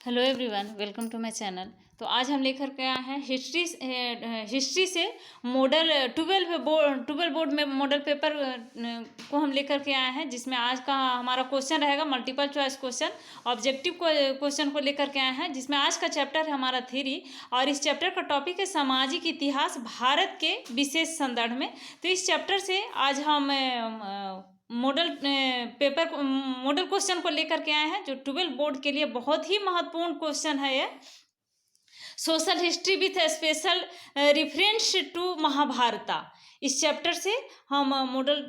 Hello everyone, welcome to my channel. तो आज हम लेकर के आए हैं हिस्ट्री से मॉडल 12 बोर्ड में मॉडल पेपर को हम लेकर के आए हैं, जिसमें आज का हमारा क्वेश्चन रहेगा multiple choice question. Objective question को लेकर के आए हैं, जिसमें आज का चैप्टर है हमारा थ्योरी, और इस चैप्टर का टॉपिक है सामाजिक इतिहास भारत के विशेष संदर्भ में। तो इस चैप्टर से आज हम मॉडल क्वेश्चन को लेकर के आए हैं, जो 12 बोर्ड के लिए बहुत ही महत्वपूर्ण क्वेश्चन है। ये social history with special reference to Mahabharata. इस चैप्टर से हम मॉडल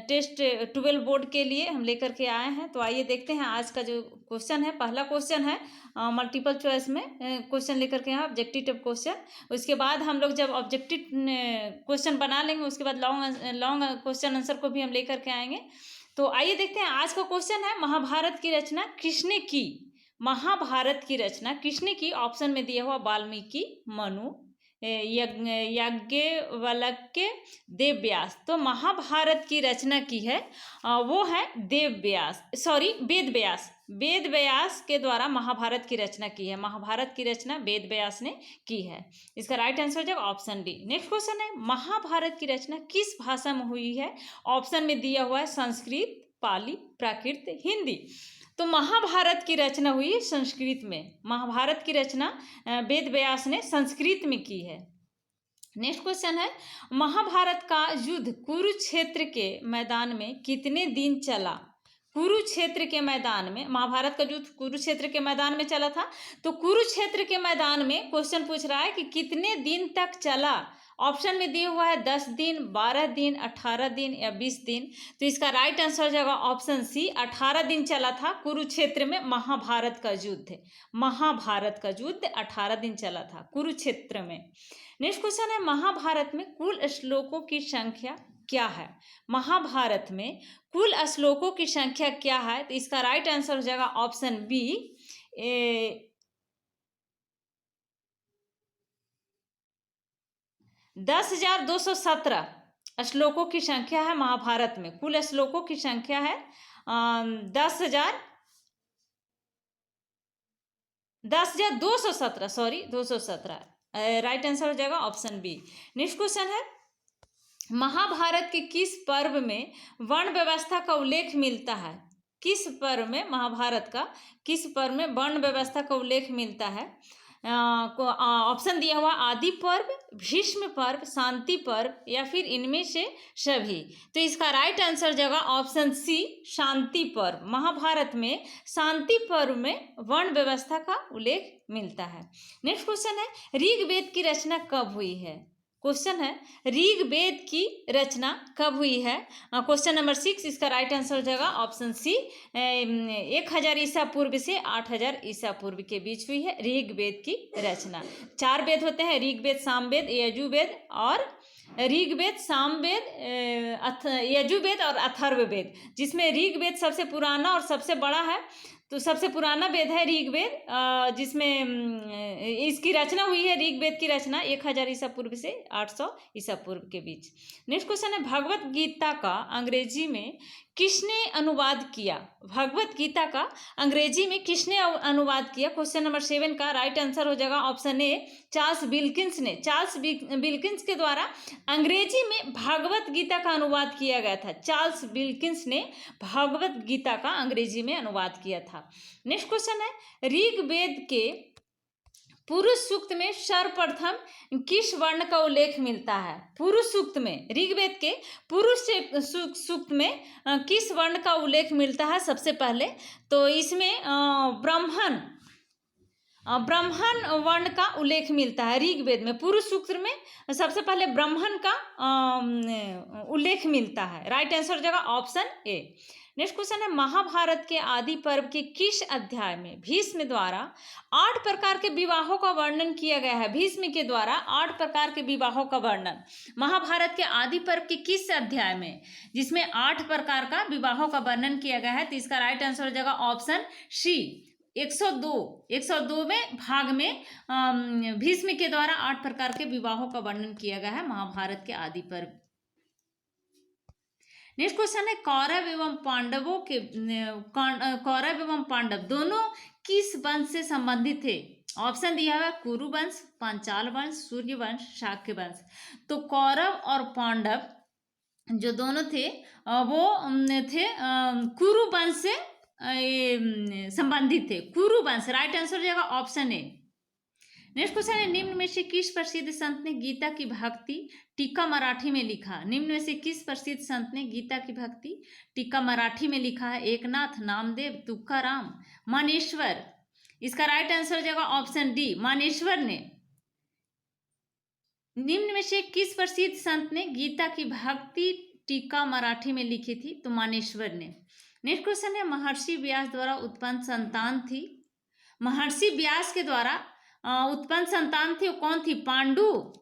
टेस्ट 12 बोर्ड के लिए हम लेकर के आए हैं। तो आइए देखते हैं आज का जो क्वेश्चन है। पहला क्वेश्चन है मल्टीपल चॉइस में क्वेश्चन लेकर के हैं, ऑब्जेक्टिव क्वेश्चन। उसके बाद हम लोग जब ऑब्जेक्टिव क्वेश्चन बना लेंगे, उसके बाद लॉन्ग क्वेश्चन आंसर को भी हम लेकर के आएंगे। तो आइए देखते हैं आज का क्वेश्चन है महाभारत की रचना किसने की। महाभारत की रचना किसने की? ऑप्शन में दिया हुआ वाल्मीकि, मनु, याज्ञवल्क्य, देव व्यास। तो महाभारत की रचना की है वो है वेद व्यास। वेद व्यास के द्वारा महाभारत की रचना की है। महाभारत की रचना वेद व्यास ने की है। इसका राइट आंसर हो जाएगा ऑप्शन डी। नेक्स्ट क्वेश्चन है महाभारत की रचना किस भाषा में हुई है? ऑप्शन में दिया हुआ है संस्कृत, पाली, प्राकृत, हिंदी। तो महाभारत की रचना हुई संस्कृत में। महाभारत की रचना वेद व्यास ने संस्कृत में की है। नेक्स्ट क्वेश्चन है महाभारत का युद्ध कुरुक्षेत्र के मैदान में कितने दिन चला? कुरुक्षेत्र के मैदान में महाभारत का युद्ध कुरुक्षेत्र के मैदान में चला था। तो कुरुक्षेत्र के मैदान में क्वेश्चन पूछ रहा है कि कितने दिन तक चला। ऑप्शन में दिया हुआ है 10 दिन, 12 दिन, 18 दिन या 20 दिन। तो इसका राइट आंसर हो जाएगा ऑप्शन सी, 18 दिन चला था कुरुक्षेत्र में महाभारत का युद्ध। महाभारत का युद्ध 18 दिन चला था कुरुक्षेत्र में। नेक्स्ट क्वेश्चन है महाभारत में कुल श्लोकों की संख्या क्या है? महाभारत में कुल श्लोकों की संख्या क्या है? तो इसका राइट आंसर हो जाएगा ऑप्शन बी, 10,217 श्लोकों की संख्या है महाभारत में। कुल श्लोकों की संख्या है 217। राइट आंसर हो जाएगा ऑप्शन बी। नेक्स्ट क्वेश्चन है महाभारत के किस पर्व में वर्ण व्यवस्था का उल्लेख मिलता है? किस पर्व में महाभारत का किस पर्व में वर्ण व्यवस्था का उल्लेख मिलता है? ऑप्शन दिया हुआ आदि पर्व, भीष्म पर्व, शांति पर्व या फिर इनमें से सभी। तो इसका राइट आंसर जगह ऑप्शन सी, शांति पर्व। महाभारत में शांति पर्व में वर्ण व्यवस्था का उल्लेख मिलता है। नेक्स्ट क्वेश्चन है ऋग्वेद की रचना कब हुई है? क्वेश्चन है ऋग्वेद की रचना कब हुई है? Question number 6। इसका राइट आंसर हो जाएगा ऑप्शन सी, 1000 ईसा पूर्व से 8000 ईसा पूर्व के बीच हुई है ऋग्वेद की रचना। 4 वेद होते हैं, ऋग्वेद, सामवेद, यजुर्वेद और यजुर्वेद और अथर्ववेद, जिसमें ऋग्वेद सबसे पुराना और सबसे बड़ा है। तो सबसे पुराना वेद है ऋग्वेद, जिसमें इसकी रचना हुई है। ऋग्वेद की रचना 1000 ईसा पूर्व से 800 ईसा पूर्व के बीच। नेक्स्ट क्वेश्चन है भगवत गीता का अंग्रेजी में किसने अनुवाद किया? भगवत गीता का अंग्रेजी में किसने अनुवाद किया? क्वेश्चन नंबर 7 का राइट आंसर हो जाएगा ऑप्शन ए, चार्ल्स विल्किंस ने। चार्ल्स विल्किंस के द्वारा अंग्रेजी में भगवत गीता का अनुवाद किया गया था। चार्ल्स विल्किंस ने भगवत गीता का अंग्रेजी में अनुवाद किया था। नेक्स्ट क्वेश्चन है ऋग्वेद के पुरुष सूक्त में सर्वप्रथम किस वर्ण का उल्लेख मिलता है? पुरुष सूक्त में, ऋग्वेद के पुरुष सूक्त में किस वर्ण का उल्लेख मिलता है सबसे पहले? तो इसमें ब्राह्मण वर्ण का उल्लेख मिलता है ऋग्वेद में। पुरुष सूक्त में सबसे पहले ब्राह्मण का उल्लेख मिलता है। राइट आंसर हो जाएगा ऑप्शन ए। नेक्स्ट क्वेश्चन है महाभारत के आदि पर्व के किस अध्याय में भीष्म द्वारा 8 प्रकार के विवाहों का वर्णन किया गया है? भीष्म के द्वारा 8 प्रकार के विवाहों का वर्णन महाभारत के आदि पर्व के किस अध्याय में, जिसमें 8 प्रकार का विवाहों का वर्णन किया गया है? तो इसका राइट आंसर हो जाएगा ऑप्शन सी, 102 में भाग में भीष्म के द्वारा 8 प्रकार के विवाहों का वर्णन किया गया है महाभारत के आदि पर्व। नेक्स्ट क्वेश्चन है कौरव एवं पांडवों के कौरव एवं पांडव दोनों किस वंश से संबंधित थे? ऑप्शन दिया हुआ है कुरु वंश, पांचाल वंश, सूर्य वंश, शाक्य वंश। तो कौरव और पांडव जो दोनों थे वो थे कुरु वंश से संबंधित थे। कुरु वंश राइट आंसर हो जाएगा ऑप्शन ए। नेक्स्ट क्वेश्चन है निम्न में से किस प्रसिद्ध संत ने गीता की भक्ति टीका मराठी में लिखा? निम्न में से किस प्रसिद्ध संत ने गीता की भक्ति टीका मराठी में लिखा है? एकनाथ, नामदेव, तुकाराम, मानेश्वर। इसका राइट आंसर हो जाएगा ऑप्शन डी, मानेश्वर ने। निम्न में से किस प्रसिद्ध संत ने गीता की भक्ति टीका मराठी में लिखी थी? तो मानेश्वर ने। नेक्स्ट क्वेश्चन है महर्षि व्यास द्वारा उत्पन्न संतान थी। महर्षि व्यास के द्वारा उत्पन्न संतान थी वो कौन थी? पांडु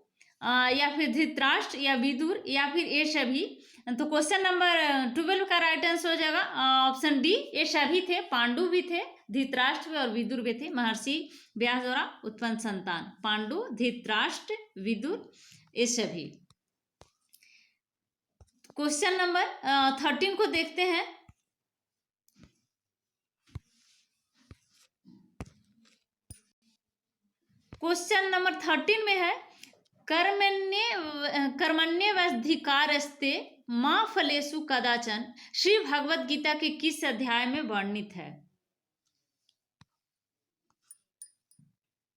या फिर धृतराष्ट्र या विदुर या फिर ये सभी। तो क्वेश्चन नंबर 12 का राइट आंसर हो जाएगा ऑप्शन डी, ये सभी थे। पांडु भी थे, धृतराष्ट्र भी और विदुर भी थे। महर्षि व्यास द्वारा उत्पन्न संतान पांडु, धृतराष्ट्र, विदुर, ये सभी। क्वेश्चन नंबर 13 को देखते हैं। क्वेश्चन नंबर 13 में है कर्मण्येवाधिकारस्ते मां फलेषु कदाचन श्री भगवत गीता के किस अध्याय में वर्णित है?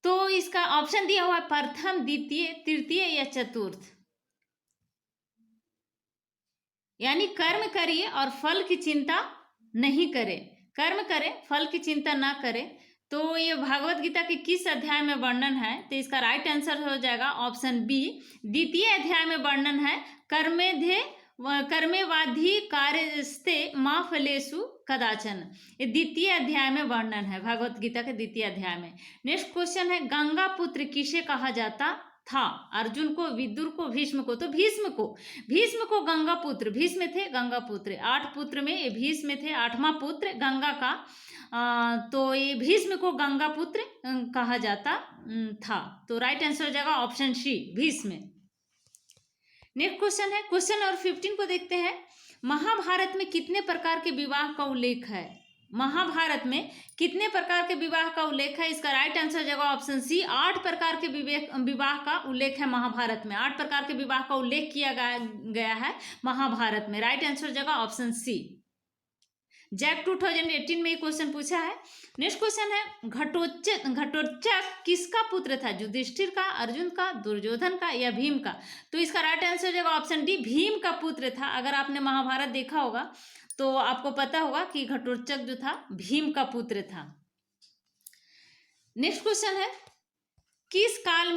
तो इसका ऑप्शन दिया हुआ है प्रथम, द्वितीय, तृतीय या चतुर्थ। यानी कर्म करिए और फल की चिंता नहीं करें, कर्म करें फल की चिंता ना करें। तो ये भगवत गीता के किस अध्याय में वर्णन है? तो इसका राइट आंसर हो जाएगा ऑप्शन बी, द्वितीय अध्याय में वर्णन है कर्मेवाधिकारस्ते मां फलेषु कदाचन। ये द्वितीय अध्याय में वर्णन है, भगवत गीता के द्वितीय अध्याय में। नेक्स्ट क्वेश्चन है गंगा पुत्र किसे कहा जाता था? अर्जुन को, विदुर को, भीष्म को? तो भीष्म को गंगा पुत्र, भीष्म थे गंगा पुत्र। 8 पुत्र में ये भीष्म थे 8वां पुत्र गंगा का। तो ये भीष्म को गंगा पुत्र कहा जाता था। तो राइट आंसर हो जाएगा option C, Bhishma. Next question है क्वेश्चन नंबर 15 को देखते हैं। महाभारत में कितने प्रकार के विवाह का उल्लेख है? महाभारत में कितने प्रकार के विवाह का उल्लेख है? इसका राइट आंसर हो जाएगा ऑप्शन सी, 8 प्रकार के विवाह का उल्लेख है महाभारत में। 8 प्रकार के विवाह का उल्लेख किया गया है महाभारत में। राइट आंसर हो जाएगा ऑप्शन सी। जैक 2018 में ये क्वेश्चन पूछा है। नेक्स्ट क्वेश्चन है घटोत्कच किसका पुत्र था? युधिष्ठिर का, अर्जुन का, दुर्योधन का या भीम का? तो इसका राइट आंसर हो जाएगा ऑप्शन डी, भीम का पुत्र था। अगर आपने महाभारत देखा होगा तो आपको पता होगा कि घटोत्कच जो था भीम का पुत्र था। नेक्स्ट क्वेश्चन है किस काल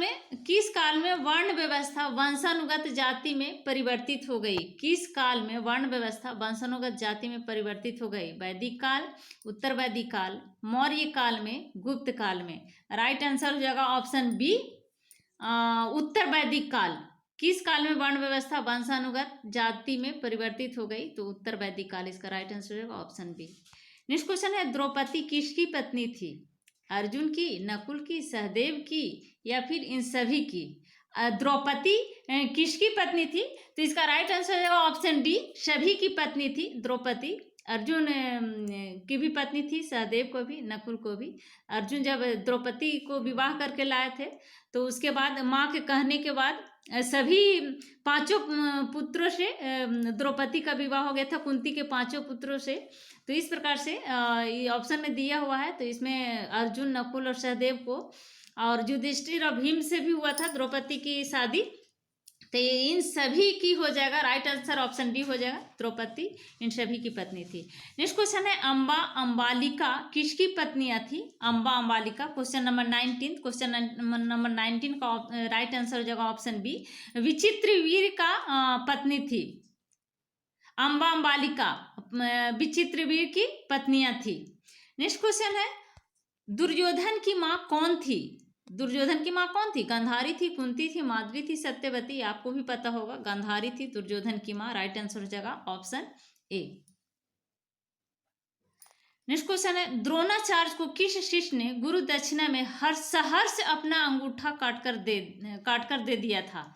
में वर्ण व्यवस्था वंशानुगत जाति में परिवर्तित हो गई? किस काल में वर्ण व्यवस्था वंशानुगत जाति में परिवर्तित हो गई? वैदिक काल, उत्तर वैदिक काल, मौर्य काल में, गुप्त काल में? राइट आंसर हो जाएगा ऑप्शन बी, उत्तर वैदिक काल। किस काल में वर्ण व्यवस्था वंशानुगत जाति में परिवर्तित हो गई? तो उत्तर वैदिक काल, इसका राइट आंसर हो जाएगा ऑप्शन बी। नेक्स्ट क्वेश्चन है द्रौपदी किसकी पत्नी थी? अर्जुन की, नकुल की, सहदेव की या फिर इन सभी की? द्रौपदी किसकी पत्नी थी? तो इसका राइट आंसर हो जाएगा ऑप्शन डी, सभी की पत्नी थी द्रौपदी। अर्जुन की भी पत्नी थी, सहदेव को भी, नकुल को भी। अर्जुन जब द्रौपदी को विवाह करके लाए थे तो उसके बाद माँ के कहने के बाद सभी 5 पुत्रों से द्रौपदी का विवाह हो गया था, कुंती के 5 पुत्रों से। तो इस प्रकार से ये ऑप्शन में दिया हुआ है। तो इसमें अर्जुन, नकुल और सहदेव को, और युधिष्ठिर और भीम से भी हुआ था द्रौपदी की शादी। तो इन सभी की हो जाएगा राइट आंसर ऑप्शन डी हो जाएगा, द्रौपदी इन सभी की पत्नी थी। नेक्स्ट क्वेश्चन है अम्बा अम्बालिका किसकी पत्नियां थी? Amba Ambalika question number 19, question number 19 का राइट आंसर हो जाएगा ऑप्शन बी, विचित्रवीर का पत्नी थी। अम्बा अम्बालिका विचित्रवीर की पत्नियां थी। नेक्स्ट क्वेश्चन है दुर्योधन की माँ कौन थी? दुर्योधन की माँ कौन थी? गांधारी थी, कुंती थी, माद्री थी, सत्यवती? आपको भी पता होगा, गांधारी थी दुर्योधन की माँ। राइट आंसर हो जाएगा ऑप्शन ए। नेक्स्ट क्वेश्चन है द्रोणाचार्य को किस शिष्य ने गुरु दक्षिणा में सहर्ष अपना अंगूठा काट कर दे दिया था?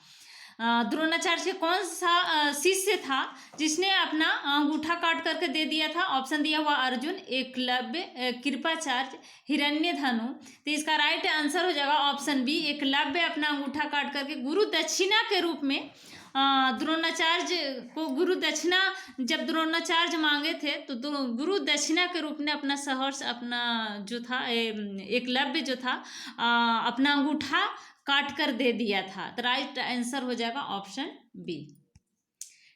द्रोणाचार्य कौन सा शिष्य था जिसने अपना अंगूठा काट करके दे दिया था? ऑप्शन दिया हुआ अर्जुन, एकलव्य, कृपाचार्य, हिरण्यधनु। तो इसका राइट आंसर हो जाएगा ऑप्शन बी, एकलव्य अपना अंगूठा काट करके गुरु दक्षिणा के रूप में द्रोणाचार्य को गुरु दक्षिणा जब द्रोणाचार्य मांगे थे तो गुरु दक्षिणा के रूप में अपना सहर्ष अपना जो था एकलव्य जो था अपना अंगूठा काट कर दे दिया था। तो राइट आंसर हो जाएगा ऑप्शन बी।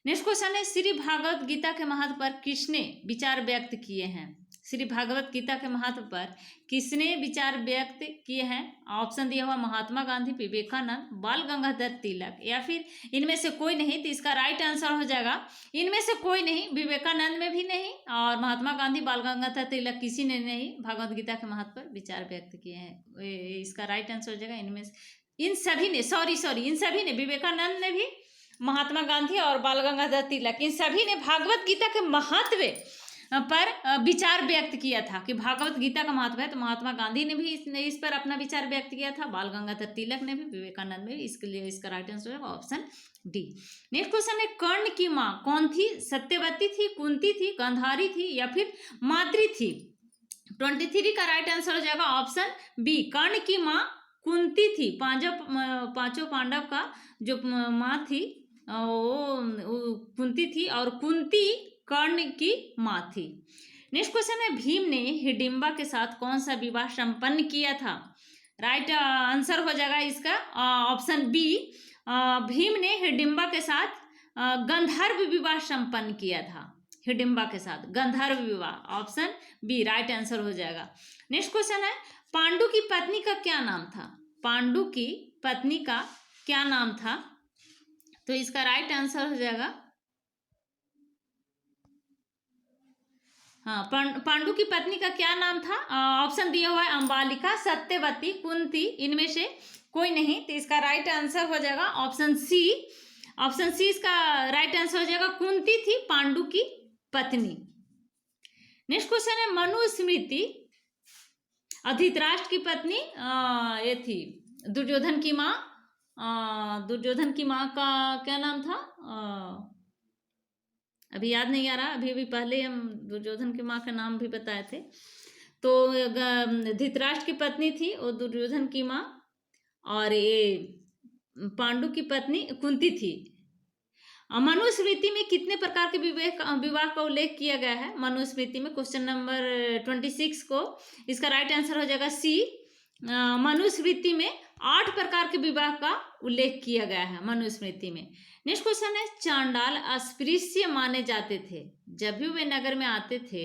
नेक्स्ट क्वेश्चन है, श्री भागवत गीता के महत्व पर किसने विचार व्यक्त किए हैं? श्री भागवत गीता के महत्व पर किसने विचार व्यक्त किए हैं? ऑप्शन दिया हुआ महात्मा गांधी, विवेकानंद, बाल गंगाधर तिलक या फिर इनमें से कोई नहीं। तो इसका राइट आंसर हो जाएगा इनमें से कोई नहीं, विवेकानंद में भी नहीं और महात्मा गांधी, बाल गंगाधर तिलक किसी ने नहीं भागवत गीता के महत्व पर विचार व्यक्त किए हैं। इसका राइट आंसर हो जाएगा इनमें इन सभी ने इन सभी ने, विवेकानंद ने भी, महात्मा गांधी और बाल गंगाधर तिलक, इन सभी ने भागवत गीता के महत्व पर विचार व्यक्त किया था कि भागवत गीता का महत्व है। तो महात्मा गांधी ने भी इस पर अपना विचार व्यक्त किया था, बाल गंगाधर तिलक ने भी, विवेकानंद ने भी। इसके लिए इसका राइट आंसर है ऑप्शन डी। नेक्स्ट क्वेश्चन है, कर्ण की माँ कौन थी? सत्यवती थी, कुंती थी, गांधारी थी या फिर माद्री थी? 23 का राइट आंसर हो जाएगा ऑप्शन बी, कर्ण की माँ कुंती थी। पांचों पांडव का जो माँ थी वो कुंती थी और कुंती कर्ण की माँ थी। नेक्स्ट क्वेश्चन है, भीम ने हिडिंबा के साथ कौन सा विवाह संपन्न किया था? राइट आंसर हो जाएगा इसका ऑप्शन बी, भीम ने हिडिंबा के साथ गंधर्व विवाह संपन्न किया था। हिडिंबा के साथ गंधर्व विवाह, ऑप्शन बी राइट आंसर हो जाएगा। नेक्स्ट क्वेश्चन है, पांडु की पत्नी का क्या नाम था? पांडु की पत्नी का क्या नाम था? तो इसका राइट आंसर हो जाएगा हाँ, पांडु की पत्नी का क्या नाम था? ऑप्शन दिया हुआ है अंबालिका, सत्यवती, कुंती, इनमें से कोई नहीं। तो इसका राइट आंसर हो जाएगा ऑप्शन सी। ऑप्शन सी इसका राइट आंसर हो जाएगा, कुंती थी पांडु की पत्नी। नेक्स्ट क्वेश्चन है, मनुस्मृति धृतराष्ट्र की पत्नी ये थी दुर्योधन की माँ। दुर्योधन की माँ का क्या नाम था? अभी याद नहीं आ रहा, अभी पहले हम दुर्योधन की माँ का नाम भी बताए थे। तो धृतराष्ट्र की पत्नी थी और दुर्योधन की माँ, और ये पांडु की पत्नी कुंती थी। मनुस्मृति में कितने प्रकार के विवाह का उल्लेख किया गया है? मनुस्मृति में क्वेश्चन नंबर 26 को इसका राइट आंसर हो जाएगा सी। मनुस्मृति में 8 प्रकार के विवाह का उल्लेख किया गया है मनुस्मृति में। नेक्स्ट क्वेश्चन है, चांडाल अस्पृश्य माने जाते थे। जब भी वे नगर में आते थे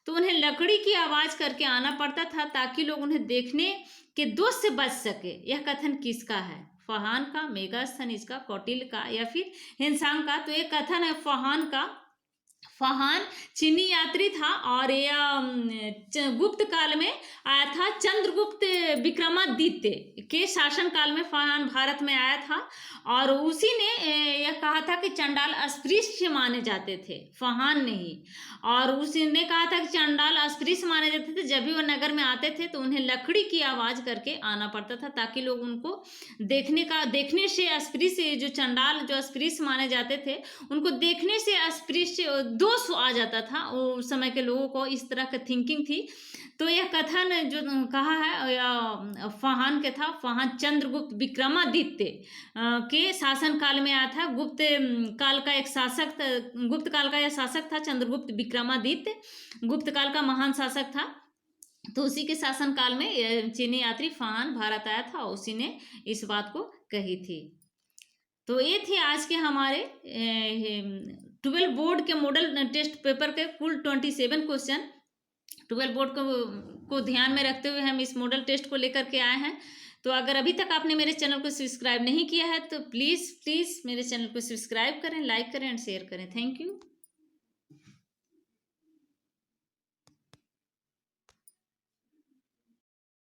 तो उन्हें लकड़ी की आवाज करके आना पड़ता था ताकि लोग उन्हें देखने के दोष से बच सके। यह कथन किसका है? फहान का, मेगास्थनीज का, कौटिल्य का या फिर हिंसांग का? तो ये कथन है फहान का। फहान चीनी यात्री था और यह गुप्त काल में आया था। चंद्रगुप्त विक्रमादित्य के शासन काल में फहान भारत में आया था और उसी ने यह कहा था कि चंडाल अस्पृश्य माने जाते थे, फहान ने ही। और उसी ने कहा था कि चंडाल अस्पृश्य माने जाते थे। जब भी वो नगर में आते थे तो उन्हें लकड़ी की आवाज करके आना पड़ता था ताकि लोग उनको देखने से अस्पृश्य, जो चंडाल जो अस्पृश्य माने जाते थे उनको देखने से अस्पृश्य दोष आ जाता था। उस समय के लोगों को इस तरह की थिंकिंग थी। तो यह कथन जो कहा है फहान के था। फहान चंद्रगुप्त विक्रमादित्य के शासन काल में आया था। गुप्त काल का यह शासक था चंद्रगुप्त विक्रमादित्य। गुप्त काल का महान शासक था। तो उसी के शासन काल में चीनी यात्री फहान भारत आया था और उसी ने इस बात को कही थी। तो ये थे आज के हमारे 12 बोर्ड के मॉडल टेस्ट पेपर के कुल 27 क्वेश्चन। 12 बोर्ड को ध्यान में रखते हुए हम इस मॉडल टेस्ट को लेकर के आए हैं। तो अगर अभी तक आपने मेरे चैनल को सब्सक्राइब नहीं किया है तो प्लीज़ मेरे चैनल को सब्सक्राइब करें, लाइक करें एंड शेयर करें। Thank you.